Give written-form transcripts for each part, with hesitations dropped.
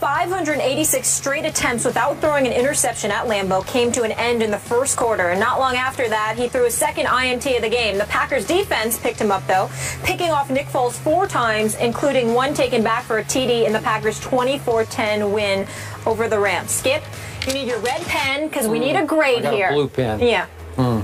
586 straight attempts without throwing an interception at Lambeau came to an end in the first quarter, and not long after that, he threw his second INT of the game. The Packers defense picked him up, though, picking off Nick Foles 4 times, including one taken back for a TD in the Packers' 24-10 win over the Rams. Skip, you need your red pen because we need a grade I got here. A blue pen. Yeah.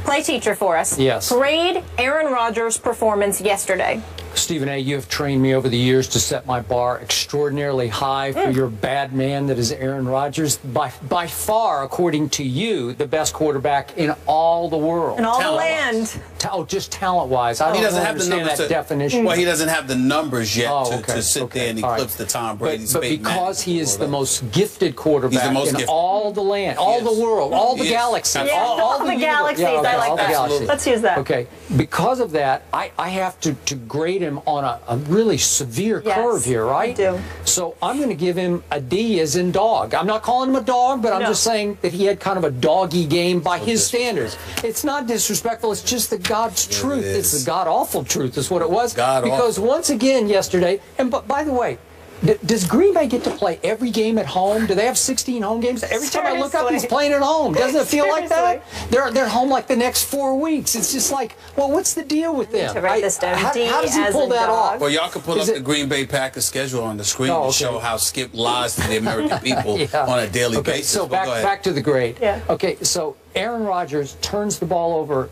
Play teacher for us. Yes. Grade Aaron Rodgers' performance yesterday. Stephen A., you have trained me over the years to set my bar extraordinarily high for your bad man that is Aaron Rodgers. By far, according to you, the best quarterback in all the world. In all the land. Just talent-wise. I He don't doesn't have the numbers that definition. Well, he doesn't have the numbers yet okay, to sit there and eclipse the Tom Brady's. But because he is the most gifted quarterback in all the land, all the world, all the galaxies. Yeah, all the galaxies. Yeah, okay, I like that. Let's use that. Okay. Because of that, I have to grade him on a really severe curve here, right? You do. So I'm going to give him a D as in dog. I'm not calling him a dog, but I'm just saying that he had kind of a doggy game by his standards. It's not disrespectful. It's just the God's truth. It's the God-awful truth is what it was. Because once again yesterday, and by the way, does Green Bay get to play every game at home? Do they have 16 home games? Every time I look up, he's playing at home. Doesn't it feel like that? They're home like the next 4 weeks. It's just like, well, what's the deal with them? To write this down. How does he pull that off? Well, y'all can pull up the Green Bay Packers schedule on the screen to show how Skip lies to the American people on a daily basis. So back to the grade. Yeah. Okay, so Aaron Rodgers turns the ball over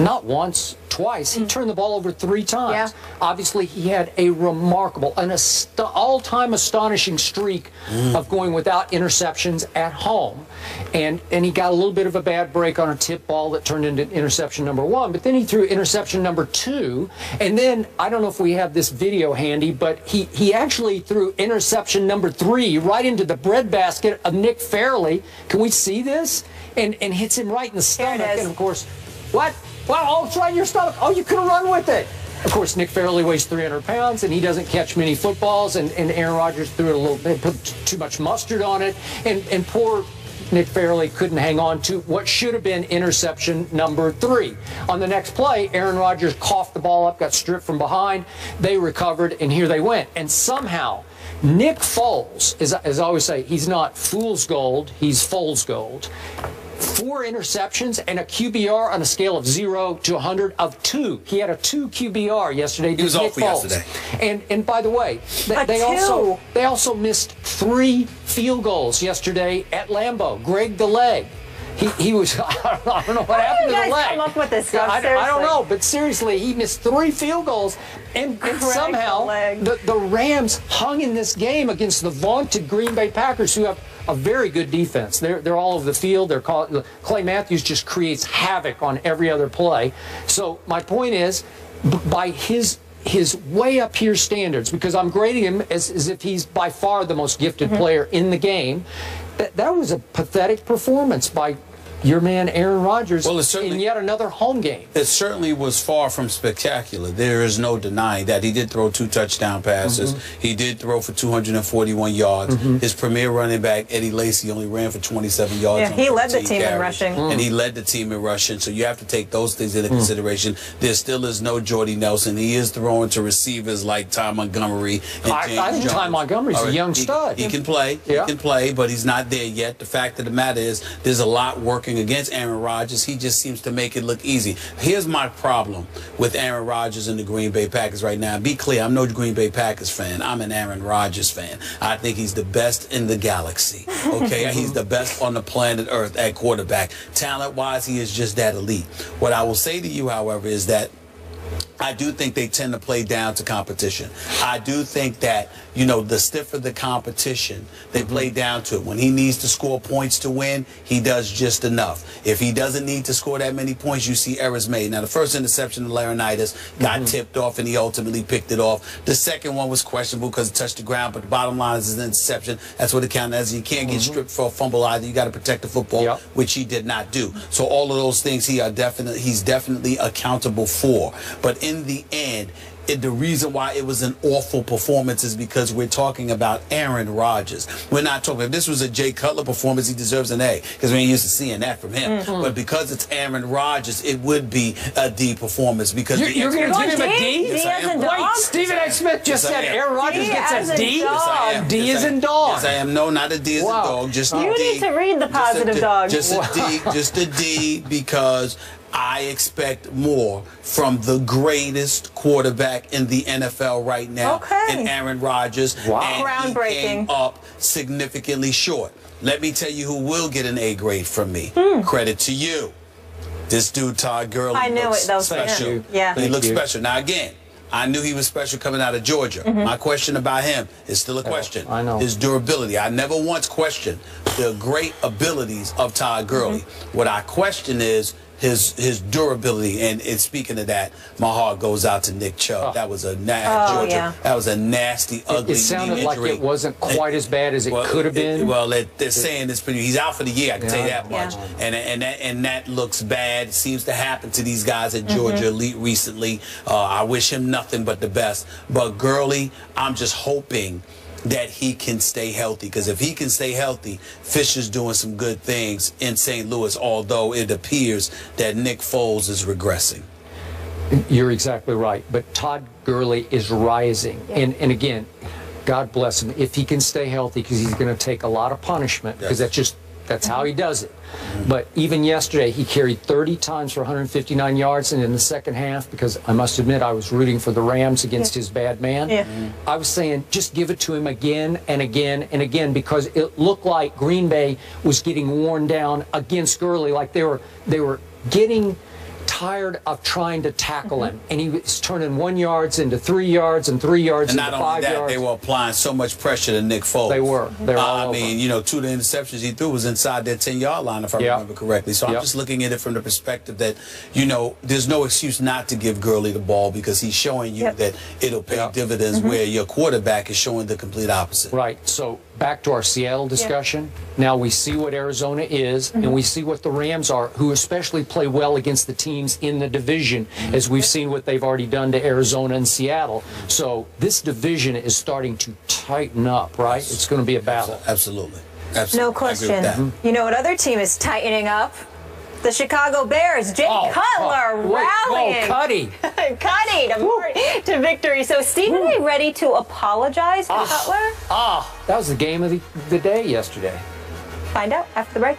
not once, twice. He turned the ball over 3 times. Yeah. Obviously, he had a remarkable, an all-time astonishing streak of going without interceptions at home. And he got a little bit of a bad break on a tip ball that turned into interception number 1. But then he threw interception number 2. And then, I don't know if we have this video handy, but he actually threw interception number 3 right into the breadbasket of Nick Fairley. Can we see this? And hits him right in the stomach. And, of course, what? Wow, oh, it's right in your stomach. Oh, you could have run with it. Of course, Nick Fairley weighs 300 pounds, and he doesn't catch many footballs, and Aaron Rodgers threw it a little bit, put too much mustard on it, and poor Nick Fairley couldn't hang on to what should have been interception number 3. On the next play, Aaron Rodgers coughed the ball up, got stripped from behind. They recovered, and here they went. And somehow, Nick Foles, as I always say, he's not fool's gold, he's Foles gold. 4 interceptions and a QBR on a scale of 0 to 100 of 2. He had a 2 QBR yesterday. He was off for yesterday. And by the way, they also missed 3 field goals yesterday at Lambeau. Greg the leg. He was, I don't know what happened to the leg. How do you guys come up with this stuff? I don't know, but seriously, he missed 3 field goals, and somehow the Rams hung in this game against the vaunted Green Bay Packers, who have a very good defense. They're all over the field. Clay Matthews just creates havoc on every other play. So my point is, by his way up here standards, because I'm grading him as if he's by far the most gifted player in the game, that was a pathetic performance by your man Aaron Rodgers in yet another home game. It certainly was far from spectacular. There is no denying that. He did throw 2 touchdown passes. He did throw for 241 yards. His premier running back, Eddie Lacy, only ran for 27 yards. Yeah, he led the team in rushing. And he led the team in rushing, so you have to take those things into consideration. There still is no Jordy Nelson. He is throwing to receivers like Ty Montgomery and I think Ty Montgomery's a young stud. He can play. He can play, but he's not there yet. The fact of the matter is, there's a lot working against Aaron Rodgers. He just seems to make it look easy. Here's my problem with Aaron Rodgers and the Green Bay Packers right now. Be clear, I'm no Green Bay Packers fan. I'm an Aaron Rodgers fan. I think he's the best in the galaxy. Okay, he's the best on the planet Earth at quarterback. Talent-wise, he is just that elite. What I will say to you, however, is that I do think they tend to play down to competition. I do think that, you know, the stiffer the competition, they play down to it. When he needs to score points to win, he does just enough. If he doesn't need to score that many points, you see errors made. Now, the first interception of Laurinaitis got tipped off, and he ultimately picked it off. The second one was questionable because it touched the ground, but the bottom line is an interception. That's what it counted as. You can't get stripped for a fumble either. You got to protect the football, which he did not do. So all of those things he's definitely accountable for. But in the end, the reason why it was an awful performance is because we're talking about Aaron Rodgers. We're not talking, if this was a Jay Cutler performance, he deserves an A, because we ain't used to seeing that from him. But because it's Aaron Rodgers, it would be a D performance. Because you're going to give him a D? D as in dog? Wait, Stephen A. Smith just said Aaron Rodgers gets a D? Yes, I am. D as in dog. Yes, I am. No, not a D as in dog. Just a D. You need to read the positive dog. Just a D. Just a D, because I expect more from the greatest quarterback in the NFL right now, and Aaron Rodgers. Wow. And Groundbreaking. he came up significantly short. Let me tell you who will get an A grade from me. Credit to you. This dude, Todd Gurley, I knew looks it. That was special. Yeah. He looks special. Now, again, I knew he was special coming out of Georgia. My question about him is still a question. I know. His durability. I never once questioned the great abilities of Todd Gurley. What I question is his durability, and speaking of that, my heart goes out to Nick Chubb. That was a nasty That was a nasty, ugly. It sounded knee like injury. it wasn't quite as bad as it could have been. They're saying it's pretty. He's out for the year. I can tell you that much. And that looks bad. It seems to happen to these guys at Georgia Elite recently. I wish him nothing but the best. But Gurley, I'm just hoping that he can stay healthy, because if he can stay healthy, Fisher's doing some good things in St. Louis, although it appears that Nick Foles is regressing. You're exactly right, but Todd Gurley is rising, and again, God bless him if he can stay healthy, because he's going to take a lot of punishment, because that's how he does it. But even yesterday, he carried 30 times for 159 yards, and in the second half, because I must admit I was rooting for the Rams against his bad man, I was saying just give it to him again and again and again, because it looked like Green Bay was getting worn down against Gurley, like they were getting tired of trying to tackle him, and he was turning 1 yards into 3 yards and 3 yards into 5 yards. And not only that, they were applying so much pressure to Nick Foles. They were. I mean, you know, 2 of the interceptions he threw was inside their 10-yard line, if I remember correctly. So I'm just looking at it from the perspective that, you know, there's no excuse not to give Gurley the ball, because he's showing you that it'll pay dividends, where your quarterback is showing the complete opposite. Right. So back to our Seattle discussion. Now we see what Arizona is, and we see what the Rams are, who especially play well against the teams in the division, as we've seen what they've already done to Arizona and Seattle. So this division is starting to tighten up, right? It's going to be a battle. Absolutely. No question. You know what other team is tightening up? The Chicago Bears. Jay Cutler rallying. Cuddy. Cuddy to victory. So Stephen A. ready to apologize to Cutler? That was the game of the day yesterday. Find out after the break.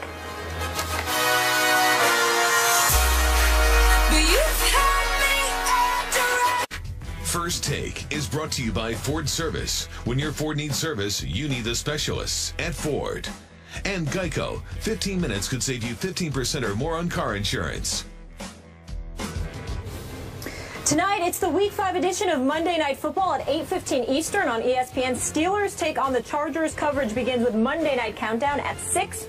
First Take is brought to you by Ford Service. When your Ford needs service, you need the specialists at Ford. And Geico. 15 minutes could save you 15% or more on car insurance. Tonight, it's the Week 5 edition of Monday Night Football at 8:15 Eastern on ESPN. Steelers take on the Chargers. Coverage begins with Monday Night Countdown at 6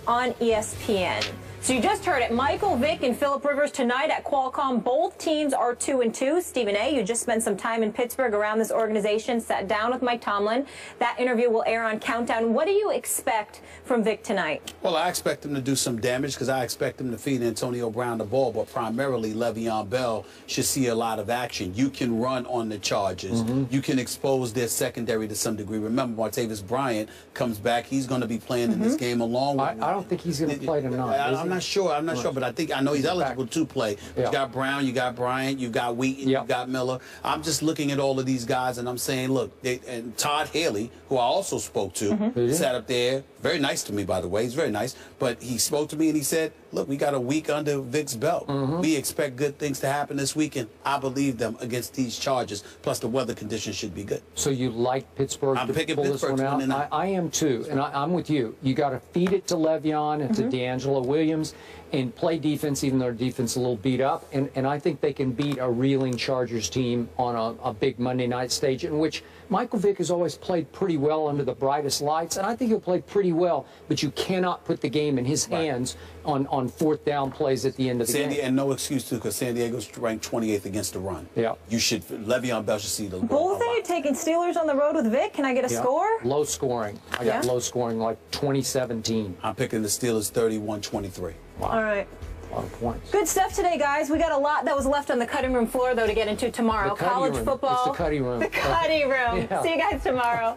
on ESPN. So you just heard it. Michael Vick and Phillip Rivers tonight at Qualcomm. Both teams are 2-2. Stephen A., you just spent some time in Pittsburgh around this organization, sat down with Mike Tomlin. That interview will air on Countdown. What do you expect from Vick tonight? Well, I expect him to do some damage, because I expect him to feed Antonio Brown the ball, but primarily Le'Veon Bell should see a lot of action. You can run on the Chargers. You can expose their secondary to some degree. Remember, Martavis Bryant comes back. He's going to be playing in this game along with I don't think he's going to play tonight. I'm not sure, but I know he's eligible to play. You got Brown, you got Bryant, you got Wheaton, you got Miller. I'm just looking at all of these guys, and I'm saying, look, and Todd Haley, who I also spoke to, sat up there. Very nice to me, by the way. He's very nice. But he spoke to me and he said, look, we got a week under Vick's belt. We expect good things to happen this weekend. I believe them against these Chargers. Plus, the weather conditions should be good. So you like Pittsburgh I'm to picking pull Pittsburgh this one out? I am too, and I'm with you. You got to feed it to Le'Veon and to D'Angelo Williams and play defense, even though their defense is a little beat up. And I think they can beat a reeling Chargers team on a big Monday night stage, in which Michael Vick has always played pretty well under the brightest lights, and I think he'll play pretty well, but you cannot put the game in his hands on fourth down plays at the end of the game. And no excuse, too, because San Diego's ranked 28th against the run. You should, Le'Veon Bell should see the ball. Both of you taking Steelers on the road with Vick. Can I get a score? Low scoring. I got low scoring, like 2017. I'm picking the Steelers 31-23. All right. a lot of points. Good stuff today, guys. We got a lot that was left on the cutting room floor, though, to get into tomorrow. The cutty College room. football. It's the cutty room. The cutty room. Yeah. See you guys tomorrow.